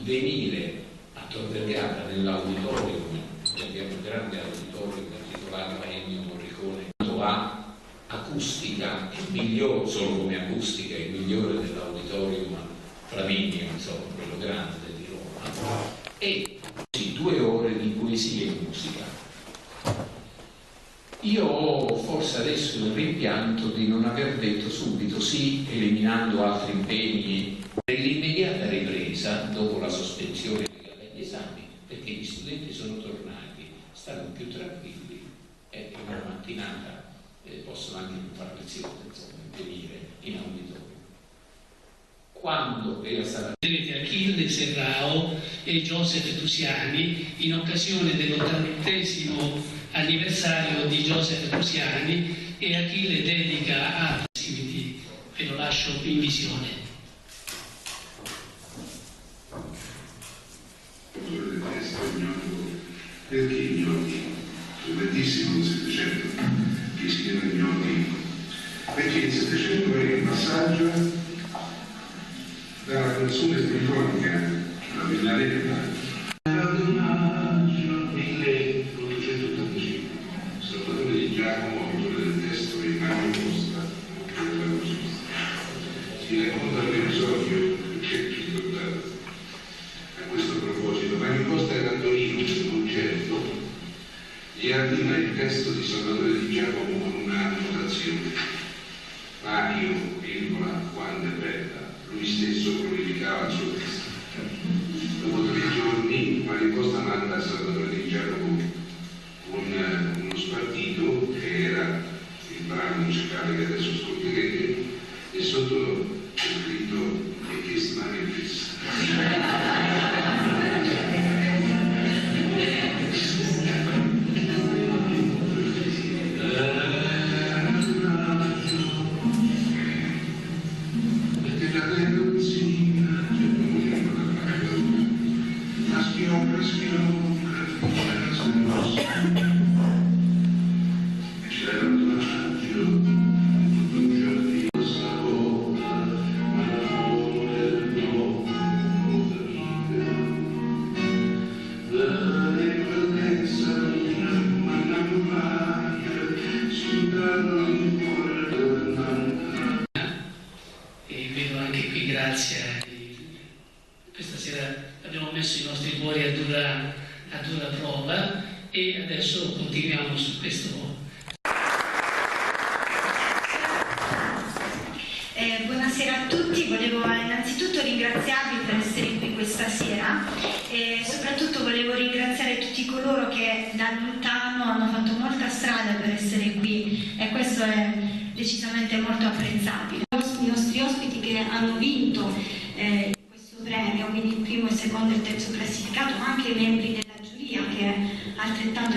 venire a Tor Vergata nell'auditorium, abbiamo un grande auditorium intitolato Ennio Morricone, ha acustica, il migliore, solo come acustica, il migliore dell'auditorium Flaminio, insomma, quello grande di Roma, e sì, 2 ore di poesia e musica. Io ho forse adesso il rimpianto di non aver detto subito sì, eliminando altri impegni, nell'immediata ripresa, dopo la sospensione degli esami, perché gli studenti sono tornati, stanno più tranquilli e una mattinata possono anche non fare lezione, insomma, venire in auditorio. Quando era stata Achille Serrao e Joseph Tusiani in occasione dell'80° anniversario di Joseph Tusiani, e Achille dedica a ve lo lascio in visione. Perché ignoti? Bellissimo il Settecento che si chiama ignoti, perché il Settecento è il passaggio dalla canzone sinfonica alla Villaretta al maggio 1885. Salvatore Di Giacomo, autore del testo di Mario Costa, della musica, si racconta l'episodio che ci ricordate. A questo proposito, Mario Costa era a Torino per un concerto, gli arriva il testo di Salvatore Di Giacomo con una annotazione: Mario, virgola, quando è bella. Lui stesso glorificava il suo testo. Dopo 3 giorni Mario Costa manda a Salvatore Di Giacomo uno spartito che era il brano musicale che adesso ascolterete, e sotto è scritto "E che stare in fissa". Questa sera abbiamo messo i nostri cuori a dura prova, e adesso continuiamo su questo. Buonasera a tutti, volevo innanzitutto ringraziarvi per essere qui questa sera, e soprattutto volevo ringraziare tutti coloro che da lontano hanno fatto molta strada per essere qui, e questo è decisamente molto apprezzabile. I nostri ospiti che hanno vinto questo premio, quindi il primo, il secondo e il terzo classificato, ma anche i membri della giuria che altrettanto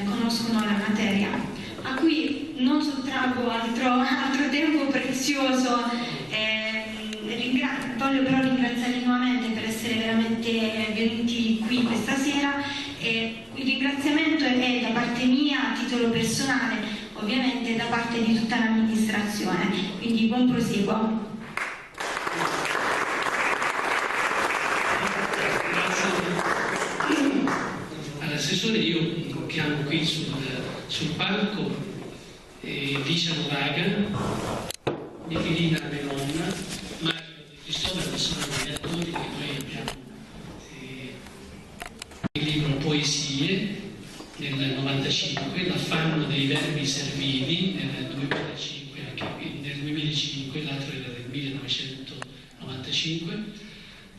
conoscono la materia, a cui non sottraggo altro tempo prezioso. Voglio però ringraziarli nuovamente per essere veramente venuti qui questa sera, e il ringraziamento è da parte mia a titolo personale, ovviamente da parte di tutta l'amministrazione, quindi buon proseguo. All'assessore io chiamo qui sul palco Licia Novaga, Michelina Melonna, Mario De Cristoforo, che sono gli attori che noi abbiamo. Il libro Poesie nel 95, L'affanno dei verbi servili nel 2005, anche qui nel 2005, l'altro era del 1995,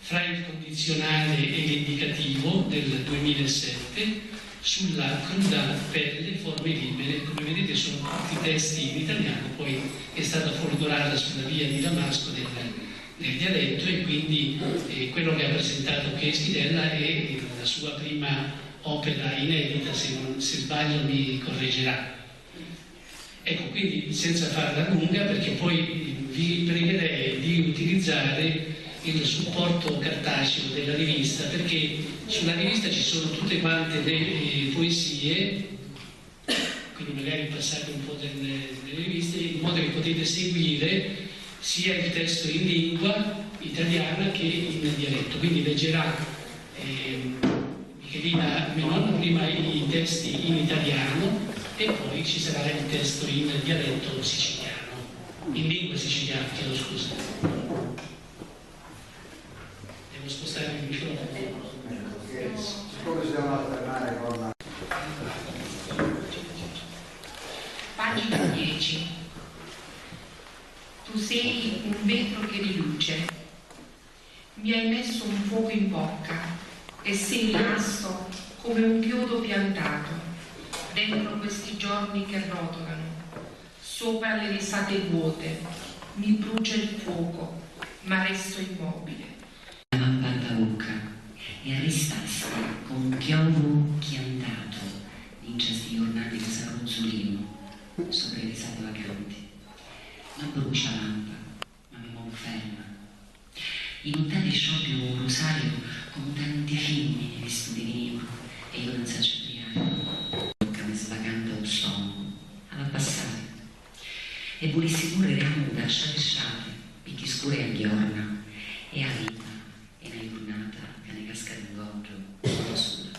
Fra il condizionale e l'indicativo del 2007, Sulla cruda pelle, forme libere. Come vedete sono tutti testi in italiano, poi è stata folgorata sulla via di Damasco del dialetto, e quindi quello che ha presentato Chieschidella è la sua prima opera inedita, se sbaglio mi correggerà. Ecco, quindi senza farla lunga, perché poi vi pregherei di utilizzare il supporto cartaceo della rivista, perché sulla rivista ci sono tutte quante le poesie, quindi magari passate un po' delle riviste in modo che potete seguire sia il testo in lingua italiana che in dialetto, quindi leggerà Michelina Menona prima i testi in italiano e poi ci sarà il testo in dialetto siciliano, in lingua siciliana, chiedo scusa. Devo spostare il microfono. Come si devono alternare con... Pagina 10. Tu sei un vetro che riluce. Mi hai messo un fuoco in bocca e sei rimasto come un chiodo piantato dentro questi giorni che rotolano. Sopra le risate vuote mi brucia il fuoco, ma resto immobile. La mampata buca e arrestasti con chiovo chiantato in certe giornate che sarà rozzolino sopra le risate vacanti. Non brucia lampa, ma mi conferma. Inondate sciopio un rosario con tanti figli di studi venivo e io non so cipriare. Tocca mi svagando un sonno alla passare. E volessi pure remuda, sciate, picchi scure a ghiorna e a vita e una giornata che ne casca in goggio sulla.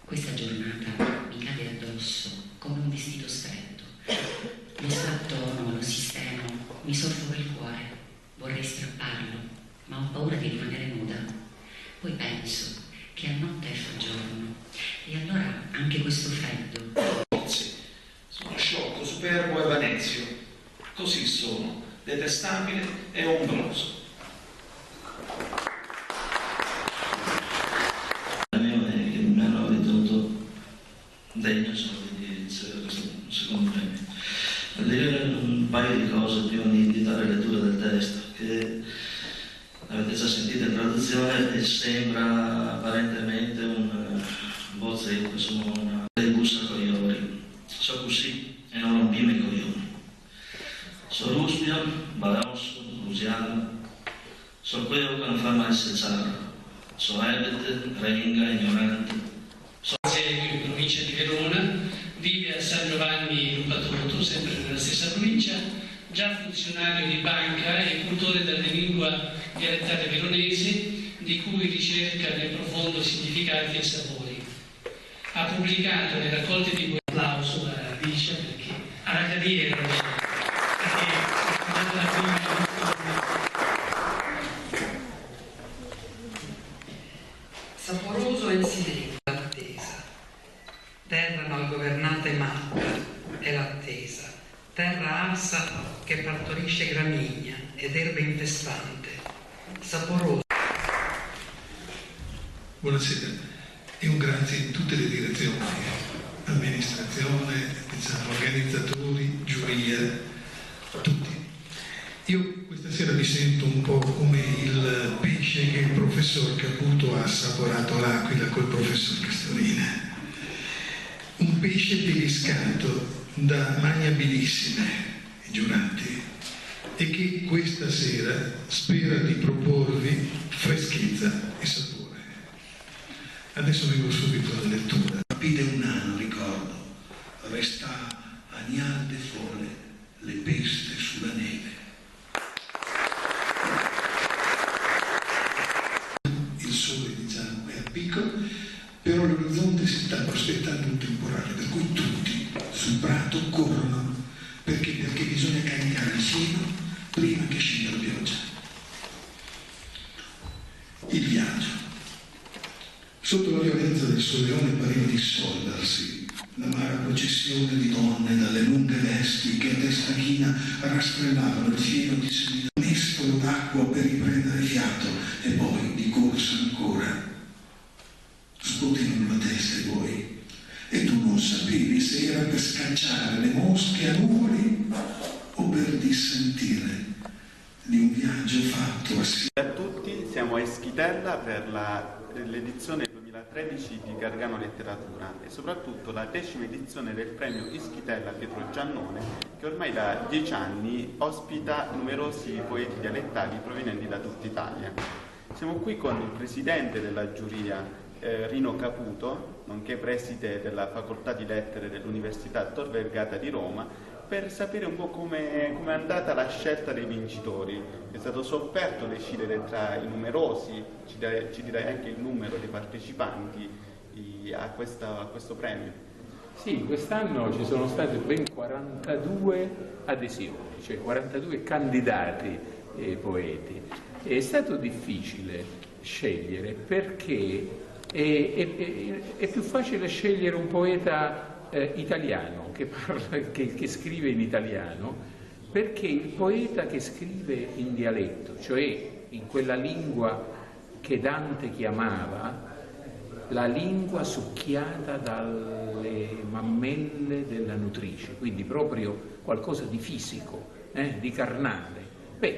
Questa giornata mi cade addosso come un vestito stretto. Lo strattono, lo sistemo, mi soffoca il cuore. Vorrei strapparlo, ma ho paura di rimanere nuda. Poi penso che a notte fa giorno e allora anche questo freddo. Sono sciocco, superbo e vanezio. Così sono, detestabile e ombroso. La mia è che mi hanno ritenuto degno solo di ricevere questo secondo premio. Per dire un paio di cose prima di dare lettura del testo, che avete già sentito in traduzione e sembra apparentemente un bozzetto, insomma, una bussa coglioni. So così e non rompime i coglioni. So ruspio, balaoso, lusiano, so quello che non fa mai secciare, so ebete, renga, ignorante. In provincia di Verona, vive a San Giovanni Lupatoto, sempre nella stessa provincia, già funzionario di banca e cultore della lingua dialettale veronese, di cui ricerca nel profondo significati e sapori. Ha pubblicato le raccolte di poesie. Applauso a Licia perché ha la carriera, perché è la prima. Saporoso è il silenzio, l'attesa. Terra mal governata e matta è l'attesa. Terra arsa che partorisce gramigna ed erba infestante. Saporoso. Buonasera e un grazie in tutte le direzioni, amministrazione, organizzatori, giuria, tutti. Io questa sera mi sento un po' come il pesce che il professor Caputo ha assaporato all'Aquila col professor Castorina. Un pesce deliscato da mani abilissime, i giuranti, e che questa sera spera di proporvi freschezza e sapore. Adesso vengo subito alla lettura. Pide un anno, ricordo, resta agnarde fore le peste sulla neve. Il sole, diciamo, è a picco, però all'orizzonte si sta prospettando un temporale, per cui tutti sul prato corrono, perché bisogna caricare il fieno prima che scenda la pioggia. Il viaggio. Sotto la violenza del soleone pareva dissolversi l'amara processione di donne dalle lunghe vesti che a testa china rastrellavano il fieno di semina, mestolo d'acqua per riprendere fiato e poi di corsa ancora. Scuotevano la testa i buoi e tu non sapevi se era per scacciare le mosche a nuvoli o per dissentire di un viaggio fatto assieme. A tutti, siamo a Ischitella per l'edizione 2013 di Gargano Letteratura e soprattutto la 10ª edizione del premio Ischitella Pietro Giannone, che ormai da 10 anni ospita numerosi poeti dialettali provenienti da tutta Italia. Siamo qui con il presidente della giuria Rino Caputo, nonché preside della Facoltà di Lettere dell'Università Tor Vergata di Roma, per sapere un po' come è andata la scelta dei vincitori. È stato sofferto decidere tra i numerosi, ci direi anche il numero dei partecipanti a questo premio. Sì, quest'anno ci sono state ben 42 adesioni, cioè 42 candidati poeti. È stato difficile scegliere perché è più facile scegliere un poeta italiano che scrive in italiano, perché il poeta che scrive in dialetto, cioè in quella lingua che Dante chiamava la lingua succhiata dalle mammelle della nutrice, quindi proprio qualcosa di fisico, di carnale.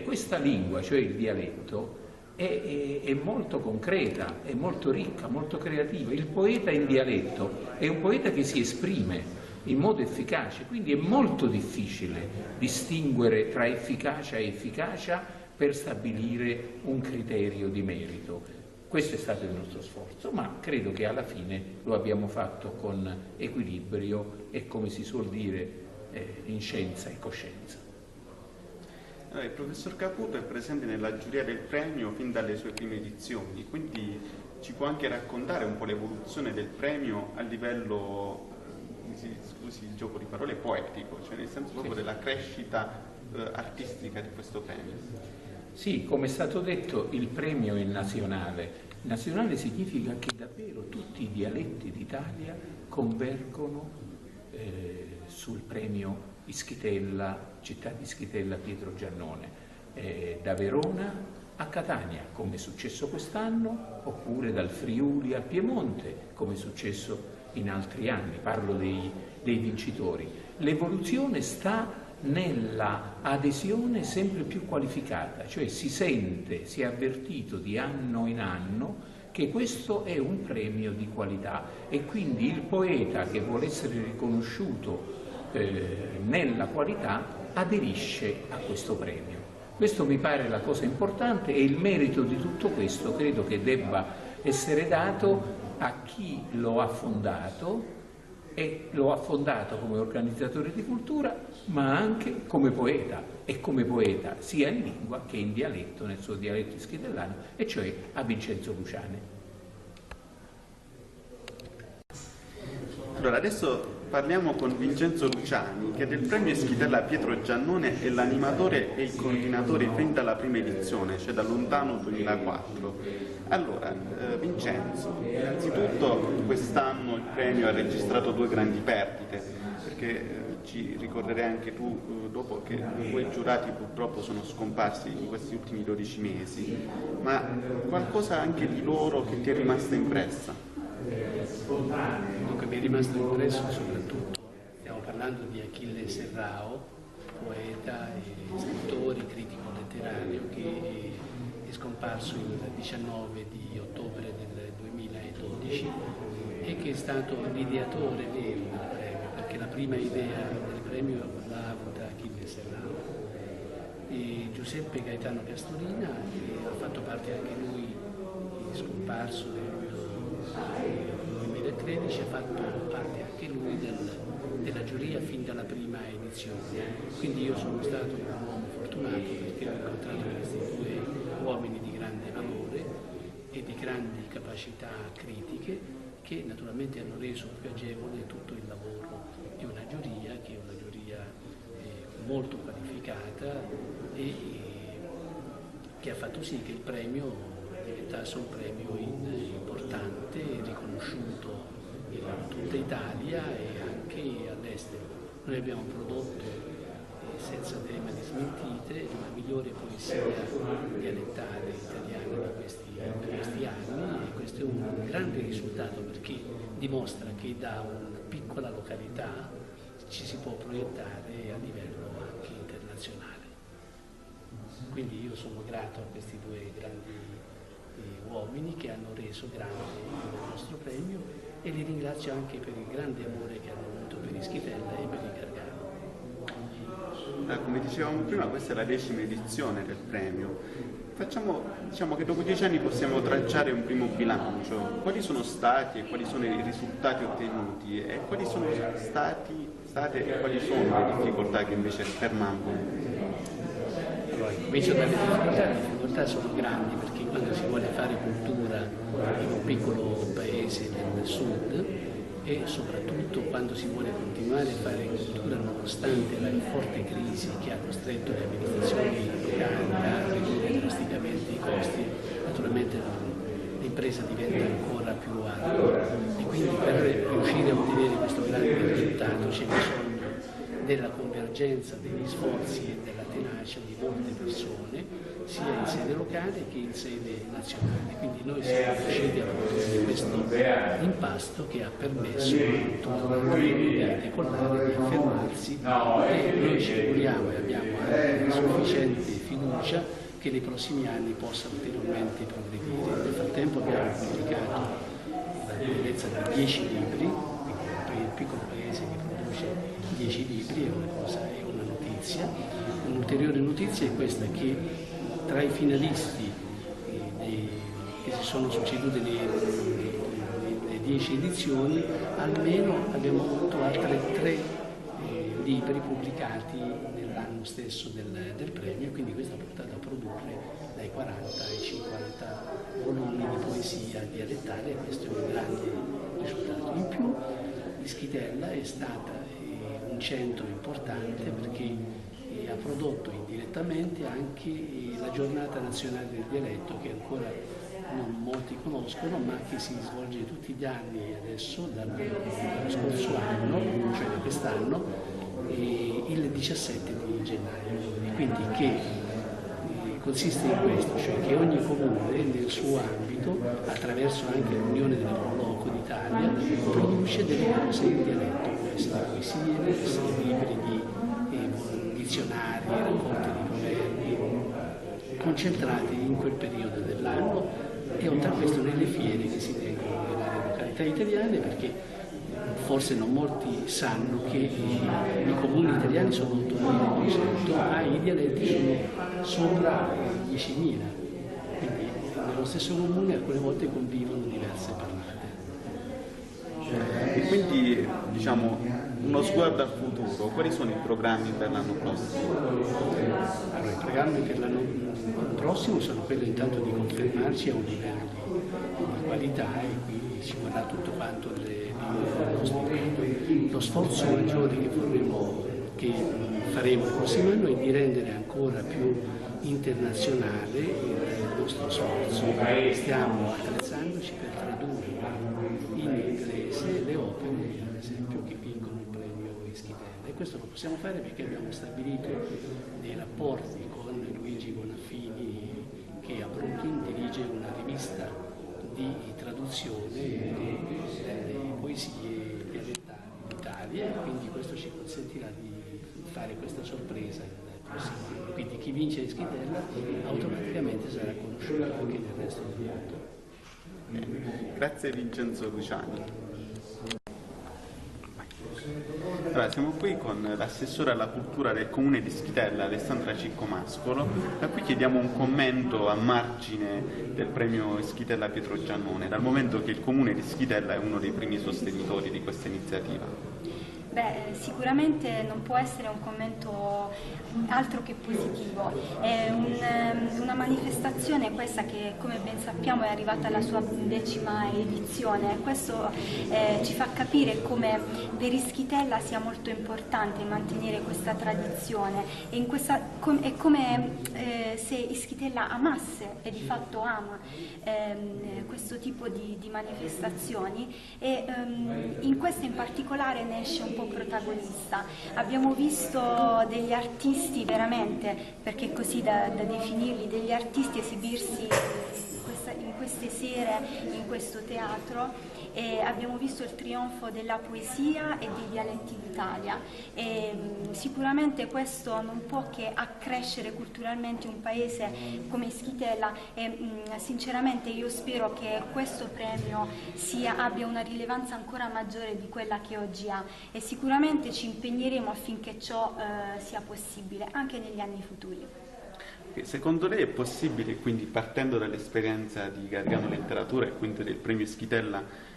Questa lingua, cioè il dialetto, è molto concreta, è molto ricca, molto creativa. Il poeta in dialetto è un poeta che si esprime in modo efficace, quindi è molto difficile distinguere tra efficacia e efficacia per stabilire un criterio di merito. Questo è stato il nostro sforzo, ma credo che alla fine lo abbiamo fatto con equilibrio e, come si suol dire, in scienza e coscienza. Il professor Caputo è presente nella giuria del premio fin dalle sue prime edizioni, quindi ci può anche raccontare un po' l'evoluzione del premio a livello, scusi il gioco di parole, poetico, cioè nel senso proprio della crescita artistica di questo premio. Sì, come è stato detto, il premio è nazionale. Nazionale significa che davvero tutti i dialetti d'Italia convergono sul premio Ischitella, città di Ischitella Pietro Giannone, da Verona a Catania, come è successo quest'anno, oppure dal Friuli al Piemonte, come è successo in altri anni. Parlo dei vincitori. L'evoluzione sta nella adesione sempre più qualificata, cioè si è avvertito di anno in anno che questo è un premio di qualità e quindi il poeta che vuole essere riconosciuto nella qualità aderisce a questo premio. Questo mi pare la cosa importante e il merito di tutto questo credo che debba essere dato a chi lo ha fondato, e lo ha fondato come organizzatore di cultura, ma anche come poeta, e come poeta sia in lingua che in dialetto, nel suo dialetto ischitellano, e cioè a Vincenzo Luciani. Allora, adesso parliamo con Vincenzo Luciani, che del premio Ischitella Pietro Giannone è l'animatore e il coordinatore fin dalla prima edizione, cioè da lontano 2004. Allora, Vincenzo, innanzitutto quest'anno il premio ha registrato 2 grandi perdite, perché ci ricorderai anche tu dopo che 2 giurati purtroppo sono scomparsi in questi ultimi 12 mesi, ma qualcosa anche di loro che ti è rimasta impressa? Dunque mi è rimasto impresso soprattutto, stiamo parlando di Achille Serrao, poeta e scrittore, critico letterario, che è scomparso il 19 di ottobre del 2012 e che è stato l'ideatore vero del premio, perché la prima idea del premio l'ha avuta Achille Serrao. E Giuseppe Gaetano Castorina, che ha fatto parte anche lui, è scomparso nel 2013, ha fatto parte anche lui della giuria fin dalla prima edizione. Quindi io sono stato un uomo fortunato perché ho incontrato questi 2 uomini di grande valore e di grandi capacità critiche che naturalmente hanno reso più agevole tutto il lavoro di una giuria che è una giuria molto qualificata e che ha fatto sì che il premio diventasse un premio importante, riconosciuto in tutta Italia e anche all'estero. Noi abbiamo prodotto, senza tema di smentite, la migliore poesia dialettale italiana di questi anni, e questo è un grande risultato perché dimostra che da una piccola località ci si può proiettare a livello anche internazionale. Quindi io sono grato a questi 2 grandi uomini che hanno reso grande il nostro premio e li ringrazio anche per il grande amore che hanno avuto per Ischitella e per il Gargano. Come dicevamo prima, questa è la 10ª edizione del premio. Diciamo che dopo 10 anni possiamo tracciare un primo bilancio. Quali sono stati e quali sono i risultati ottenuti e quali sono stati passate e quali sono le difficoltà che invece permangono? Allora, comincio dalle difficoltà. Le difficoltà sono grandi perché quando si vuole fare cultura in un piccolo paese del sud e soprattutto quando si vuole continuare a fare cultura nonostante la forte crisi che ha costretto le amministrazioni locali a ridurre drasticamente i costi, naturalmente l'impresa diventa ancora più ardua e quindi per riuscire a ottenere questo grande risultato c'è bisogno della convergenza degli sforzi e della tenacia di molte persone sia in sede locale che in sede nazionale. Quindi noi siamo riusciti a produrre questo impasto che ha permesso a tutta l'economia decollare di affermarsi e noi ci auguriamo e abbiamo anche sufficiente fiducia che nei prossimi anni possa ulteriormente progredire. Nel frattempo abbiamo pubblicato la bellezza di 10 libri, quindi il piccolo paese che produce 10 libri è una notizia. Un'ulteriore notizia è questa, che tra i finalisti che si sono succeduti nelle 10 edizioni, almeno abbiamo avuto altre 3 libri pubblicati nell'anno stesso del premio, quindi questo ha portato a produrre dai 40 ai 50 volumi di poesia dialettale e questo è un grande risultato. In più l'Ischitella è stata un centro importante perché ha prodotto indirettamente anche la giornata nazionale del dialetto che ancora non molti conoscono ma che si svolge tutti gli anni adesso dallo scorso anno, cioè da quest'anno, il 17 di gennaio e quindi che consiste in questo, cioè che ogni comune nel suo ambito, attraverso anche l'Unione delle Proloco d'Italia, produce delle cose in dialetto, può essere poesie, può essere libri di dizionari, raccolte di proverbi, concentrati in quel periodo dell'anno e oltre a questo nelle fiere che si tengono nelle località italiane, perché forse non molti sanno che i comuni italiani sono 8.200 ma i dialetti sono sopra 10.000, quindi nello stesso comune alcune volte convivono diverse parlate. E quindi diciamo uno sguardo al futuro, quali sono i programmi per l'anno prossimo? Allora, i programmi per l'anno prossimo sono quelli intanto di confermarci a un livello di qualità e quindi ci vorrà tutto quanto il nostro impegno. Lo sforzo maggiore che faremo il prossimo anno è di rendere ancora più internazionale il nostro sforzo. Stiamo attrezzandoci per tradurre in inglese le opere, ad esempio, che vincono il premio Ischitella. E questo lo possiamo fare perché abbiamo stabilito dei rapporti con Luigi Bonaffini, che a Brooklyn dirige una rivista di traduzione delle poesie dialettali d'Italia, e quindi questo ci consentirà di fare questa sorpresa il prossimo anno. Quindi chi vince Ischitella automaticamente sarà conosciuto anche nel resto del mondo. Grazie Vincenzo Luciani. Allora, siamo qui con l'assessore alla cultura del comune di Ischitella, Alessandra Ciccomascolo, da cui chiediamo un commento a margine del premio Ischitella Pietro Giannone, dal momento che il comune di Ischitella è uno dei primi sostenitori di questa iniziativa. Beh, sicuramente non può essere un commento altro che positivo. È una manifestazione questa che, come ben sappiamo, è arrivata alla sua 10ª edizione. Questo ci fa capire come per Ischitella sia molto importante mantenere questa tradizione e è come se Ischitella amasse e di fatto ama questo tipo di manifestazioni e in questa in particolare ne esce un po' protagonista. Abbiamo visto degli artisti veramente, perché così da definirli, degli artisti esibirsi in queste sere, in questo teatro, e abbiamo visto il trionfo della poesia e dei dialetti d'Italia e sicuramente questo non può che accrescere culturalmente un paese come Ischitella e sinceramente io spero che questo premio abbia una rilevanza ancora maggiore di quella che oggi ha e sicuramente ci impegneremo affinché ciò sia possibile anche negli anni futuri. Secondo lei è possibile, quindi partendo dall'esperienza di Gargano Letteratura e quindi del premio Ischitella,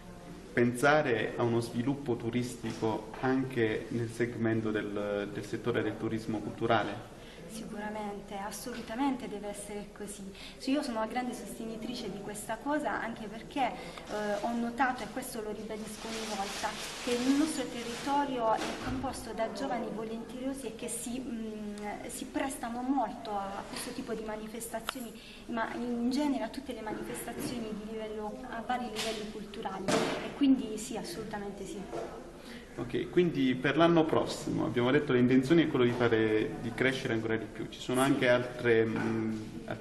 pensare a uno sviluppo turistico anche nel segmento del settore del turismo culturale? Sicuramente, assolutamente deve essere così. Io sono una grande sostenitrice di questa cosa, anche perché ho notato, e questo lo ribadisco ogni volta, che il nostro territorio è composto da giovani volenterosi e che si prestano molto a questo tipo di manifestazioni, ma in genere a tutte le manifestazioni a vari livelli culturali, e quindi sì, assolutamente sì. Ok, quindi per l'anno prossimo abbiamo detto l'intenzione è quello di crescere ancora di più. Ci sono anche altri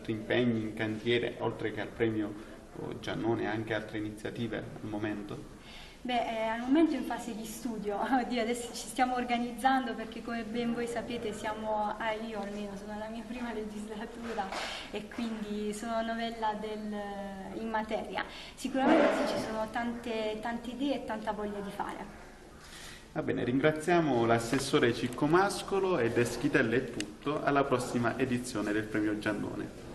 impegni in cantiere, oltre che al premio Giannone, anche altre iniziative al momento? Al momento in fase di studio. Oddio, adesso ci stiamo organizzando perché, come ben voi sapete, io almeno sono alla mia prima legislatura e quindi sono novella in materia. Sicuramente ci sono tante idee e tanta voglia di fare. Va bene, ringraziamo l'assessore Ciccomascolo, ed Eschitella è tutto. Alla prossima edizione del premio Giannone.